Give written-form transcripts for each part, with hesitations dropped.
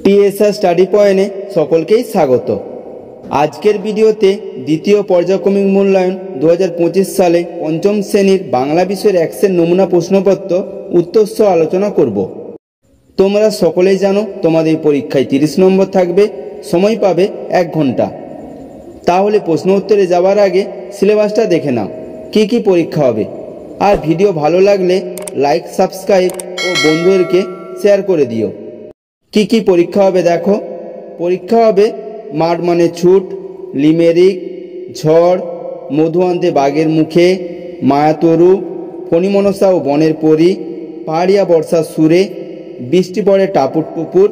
TSR study পয়েন্টে সকলকেই স্বাগত। আজকের ভিডিওতে দ্বিতীয় পর্যায়ক্রমিক মূল্যায়ন 2025 সালে পঞ্চম শ্রেণীর বাংলা বিষয়ের একশের নমুনা প্রশ্নপত্র উত্তর সহ আলোচনা করব। তোমরা সকলেই জানো তোমাদের পরীক্ষায় 30 নম্বর থাকবে, সময় পাবে 1 ঘন্টা। তাহলে প্রশ্ন উত্তরে যাওয়ার আগে সিলেবাসটা দেখে নাও, কি কি পরীক্ষা হবে। আর ভিডিও ভালো লাগলে লাইক, সাবস্ক্রাইব ও বন্ধুদেরকে শেয়ার করে দিও। কি কি পরীক্ষা হবে দেখো। পরীক্ষা হবে মাঠ মানে ছুট, লিমেরিক, ঝড়, মধু আনতে বাঘের মুখে, মায়াতরু, ফণিমনসা ও বনের পরী, পাহাড়িয়া বর্ষার সুরে, বৃষ্টি পড়ে টাপুর টুপুর,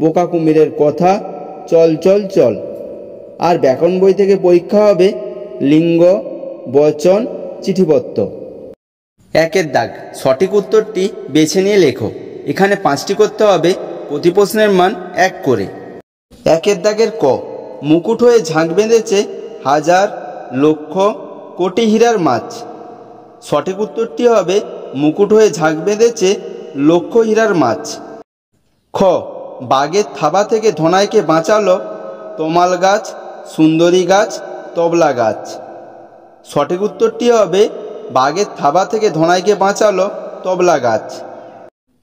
বোকা কুমিরের কথা, চল চল চল। আর ব্যাকরণ বই থেকে পরীক্ষা হবে লিঙ্গ, বচন, চিঠিপত্র। 1 দাগ, সঠিক উত্তরটি বেছে নিয়ে লেখো। এখানে 5টি করতে হবে, প্রতি প্রশ্নের মান 1 করে। 1 দাগের ক, মুকুট হয়ে ঝাঁক বেঁধেছে হাজার লক্ষ কোটি হীরার মাছ। সঠিক উত্তরটি হবে মুকুট হয়ে ঝাঁক বেঁধেছে লক্ষ হীরার মাছ। খ, বাঘের থাবা থেকে ধনাইকে বাঁচালো তমাল গাছ, সুন্দরী গাছ, তবলা গাছ। সঠিক উত্তরটি হবে বাঘের থাবা থেকে ধনাইকে বাঁচালো তবলা গাছ।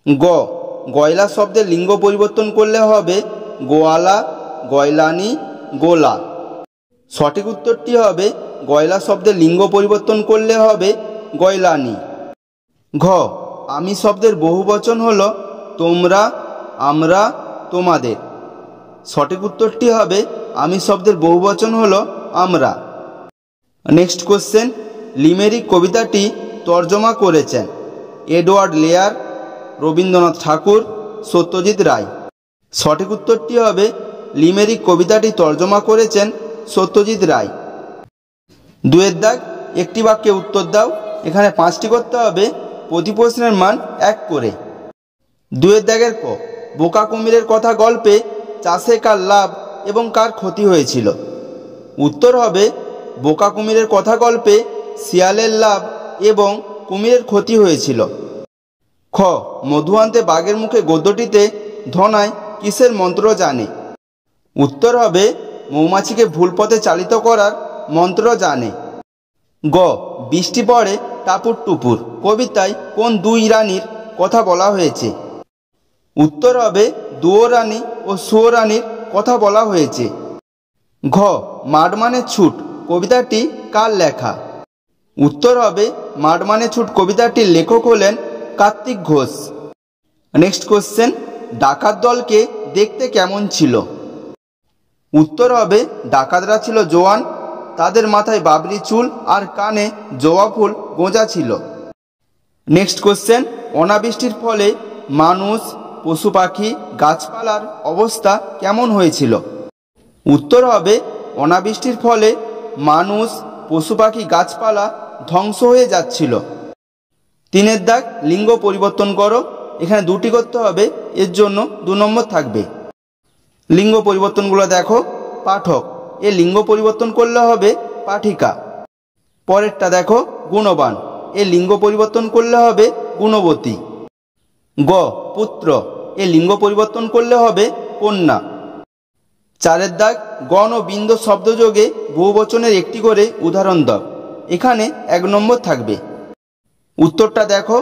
গ, গয়লা শব্দের লিঙ্গ পরিবর্তন করলে হবে গোয়ালা, গয়লানি, গোলা। সঠিক উত্তরটি হবে গয়লা শব্দের লিঙ্গ পরিবর্তন করলে হবে গয়লানি। ঘ, আমি শব্দের বহুবচন হলো তোমরা, আমরা, তোমাদের। সঠিক উত্তরটি হবে আমি শব্দের বহুবচন হলো আমরা। নেক্সট কোশ্চেন, লিমেরিক কবিতাটি তর্জমা করেছেন এডওয়ার্ড লেয়ার, রবীন্দ্রনাথ ঠাকুর, সত্যজিৎ রায়। সঠিক উত্তরটি হবে লিমেরিক কবিতাটি তর্জমা করেছেন সত্যজিৎ রায়। 2 দাগ, একটি বাক্যে উত্তর দাও। এখানে 5টি করতে হবে, প্রতি প্রশ্নের মান 1 করে। 2 দাগের ক, বোকা কুমিরের কথা গল্পে চাষে কার লাভ এবং কার ক্ষতি হয়েছিল। উত্তর হবে বোকা কুমিরের কথা গল্পে শিয়ালের লাভ এবং কুমিরের ক্ষতি হয়েছিল। খ, মধু আনতে বাঘের মুখে গদ্যটিতে ধনাই কিসের মন্ত্র জানে। উত্তর হবে মৌমাছিকে ভুল পথে চালিত করার মন্ত্র জানে। গ, বৃষ্টি পড়ে টাপুর টুপুর কবিতায় কোন 2 রানীর কথা বলা হয়েছে। উত্তর হবে দুয়ো রানী ও সুয়ো রানীর কথা বলা হয়েছে। ঘ, মাঠ মানে ছুট কবিতাটি কার লেখা। উত্তর হবে মাঠ মানে ছুট কবিতাটির লেখক হলেন কার্তিক ঘোষ। নেক্সট কোশ্চেন, ডাকাত দলকে দেখতে কেমন ছিল। উত্তর হবে ডাকাতরা ছিল জোয়ান, তাদের মাথায় বাবরি চুল আর কানে জবা ফুল গোঁজা ছিল। নেক্সট কোশ্চেন, অনাবৃষ্টির ফলে মানুষ, পশু পাখি, গাছপালার অবস্থা কেমন হয়েছিল। উত্তর হবে অনাবৃষ্টির ফলে মানুষ, পশু পাখি, গাছপালা ধ্বংস হয়ে যাচ্ছিল। 3 দাগ, লিঙ্গ পরিবর্তন করো। এখানে 2টি করতে হবে, এর জন্য 2 নম্বর থাকবে। লিঙ্গ পরিবর্তনগুলো দেখো। পাঠক, এ লিঙ্গ পরিবর্তন করলে হবে পাঠিকা। পরেরটা দেখো, গুণবান, এ লিঙ্গ পরিবর্তন করলে হবে গুণবতী। গ, পুত্র, এ লিঙ্গ পরিবর্তন করলে হবে কন্যা। 4 দাগ, গণ ও বিন্দ শব্দযোগে বহুবচনের একটি করে উদাহরণ দাও। এখানে 1 নম্বর থাকবে। উত্তরটা দেখো,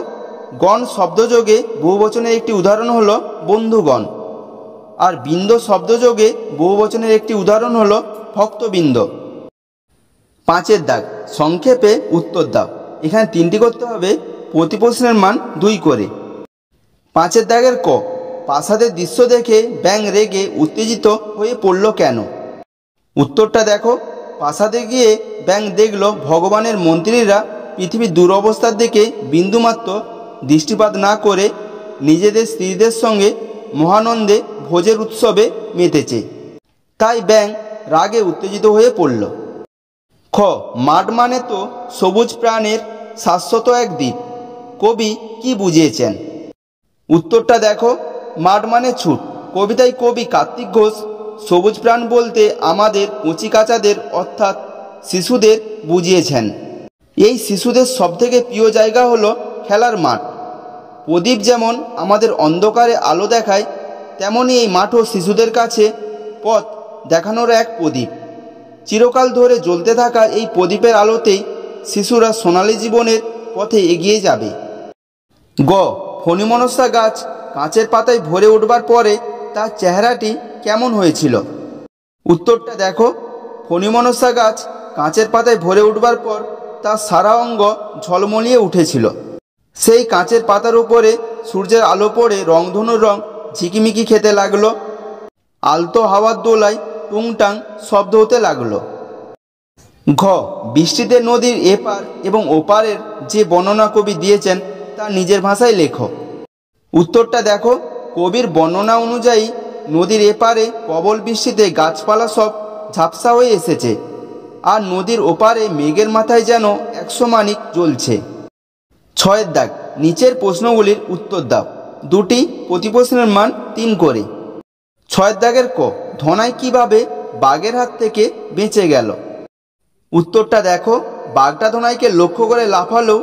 গণ শব্দযোগে বহুবচনের একটি উদাহরণ হলো বন্ধুগণ, আর বিন্দ শব্দযোগে বহুবচনের একটি উদাহরণ হলো ভক্তবৃন্দ। 5 দাগ, সংক্ষেপে উত্তর দাও। এখানে 3টি করতে হবে, প্রতি প্রশ্নের মান 2 করে। 5 দাগের ক, প্রাসাদের দৃশ্য দেখে ব্যাঙ রেগে উত্তেজিত হয়ে পড়ল কেন। উত্তরটা দেখো, প্রাসাদে গিয়ে ব্যাঙ দেখল ভগবানের মন্ত্রীরা পৃথিবীর দুরবস্থার দিকে বিন্দুমাত্র দৃষ্টিপাত না করে নিজেদের স্ত্রীদের সঙ্গে মহানন্দে ভোজের উৎসবে মেতেছে, তাই ব্যাঙ রাগে উত্তেজিত হয়ে পড়ল। খ, মাঠ মানে তো সবুজ প্রাণের শাশ্বত এক দ্বীপ, কবি কি বুঝিয়েছেন। উত্তরটা দেখো, মাঠ মানে ছুট কবিতায় কবি কার্তিক ঘোষ সবুজ প্রাণ বলতে আমাদের কচিকাচাদের অর্থাৎ শিশুদের বুঝিয়েছেন। এই শিশুদের সবথেকে প্রিয় জায়গা হলো খেলার মাঠ। প্রদীপ যেমন আমাদের অন্ধকারে আলো দেখায়, তেমনি এই মাঠও শিশুদের কাছে পথ দেখানোর এক প্রদীপ। চিরকাল ধরে জ্বলতে থাকা এই প্রদীপের আলোতেই শিশুরা সোনালী জীবনের পথে এগিয়ে যাবে। গ ফণিমনসা গাছ কাঁচের পাতায় ভরে উঠবার পরে তার চেহারাটি কেমন হয়েছিল? উত্তরটা দেখো। ফণিমনসা গাছ কাঁচের পাতায় ভরে উঠবার পর তার সারা অঙ্গ ঝলমলিয়ে উঠেছিল। সেই কাঁচের পাতার উপরে সূর্যের আলো পড়ে রংধনুর রং ঝিকিমিকি খেতে লাগলো। আলতো হাওয়ার দোলায় টুংটাং শব্দ হতে লাগলো। ঘ বৃষ্টিতে নদীর এপার এবং ওপারের যে বর্ণনা কবি দিয়েছেন তা নিজের ভাষায় লেখো। উত্তরটা দেখো। কবির বর্ণনা অনুযায়ী নদীর এপারে প্রবল বৃষ্টিতে গাছপালা সব ঝাপসা হয়ে এসেছে, আর নদীর ওপারে মেঘের মাথায় যেন 100 মানিক জ্বলছে। 6 দাগ নিচের প্রশ্নগুলির উত্তর দাও। দুটি প্রতি প্রশ্নের মান 3 করে। 6 দাগের ক ধনাই কিভাবে বাঘের হাত থেকে বেঁচে গেল? উত্তরটা দেখো। বাঘটা ধনাইকে লক্ষ্য করে লাফালেও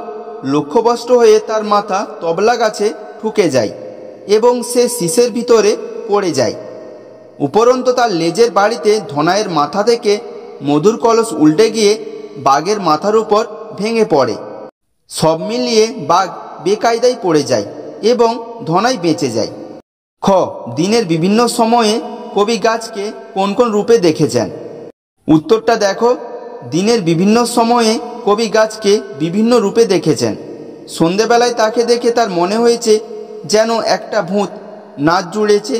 লক্ষ্যভ্রষ্ট হয়ে তার মাথা তবলা গাছে ঠুকে যায় এবং সে শীষের ভিতরে পড়ে যায়। উপরন্তু তার লেজের বাড়িতে ধনাইয়ের মাথা থেকে মধুর কলস উল্টে গিয়ে বাঘের মাথার উপর ভেঙে পড়ে। সব মিলিয়ে বাঘ বেকায়দায় পড়ে যায় এবং ধনাই বেঁচে যায়। খ দিনের বিভিন্ন সময়ে কবি গাছকে কোন কোন রূপে দেখেছেন? উত্তরটা দেখো। দিনের বিভিন্ন সময়ে কবি গাছকে বিভিন্ন রূপে দেখেছেন। সন্ধেবেলায় তাকে দেখে তার মনে হয়েছে যেন একটা ভূত নাচ জুড়েছে।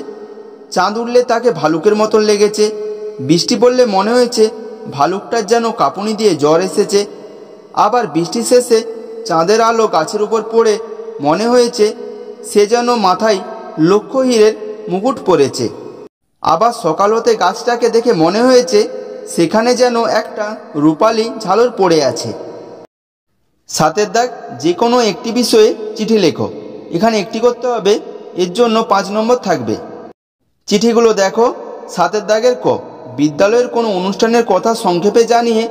চাঁদ উঠলে তাকে ভালুকের মতন লেগেছে। বৃষ্টি পড়লে মনে হয়েছে ভালুকটার যেন কাঁপুনি দিয়ে জ্বর এসেছে। আবার বৃষ্টি শেষে চাঁদের আলো গাছের উপর পড়ে মনে হয়েছে সে যেন মাথায় লক্ষ হীরের মুকুট পরেছে। আবার সকাল হতে গাছটাকে দেখে মনে হয়েছে সেখানে যেন একটা রূপালী ঝালর পড়ে আছে। 7 দাগ যে কোনো একটি বিষয়ে চিঠি লেখো। এখানে একটি করতে হবে, এর জন্য 5 নম্বর থাকবে। চিঠিগুলো দেখো। 7 দাগের ক বিদ্যালয়ের কোনো অনুষ্ঠানের কথা সংক্ষেপে জানিয়ে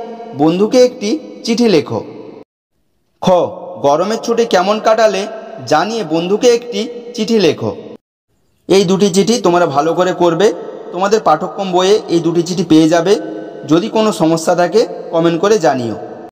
বন্ধুকে একটি চিঠি লেখো। খ গরমের ছুটি কেমন কাটালে জানিয়ে বন্ধুকে একটি চিঠি লেখো। এই দুটি চিঠি তোমরা ভালো করে করবে। তোমাদের পাঠ্যক্রম বইয়ে এই দুটি চিঠি পেয়ে যাবে। যদি কোনো সমস্যা থাকে কমেন্ট করে জানিও।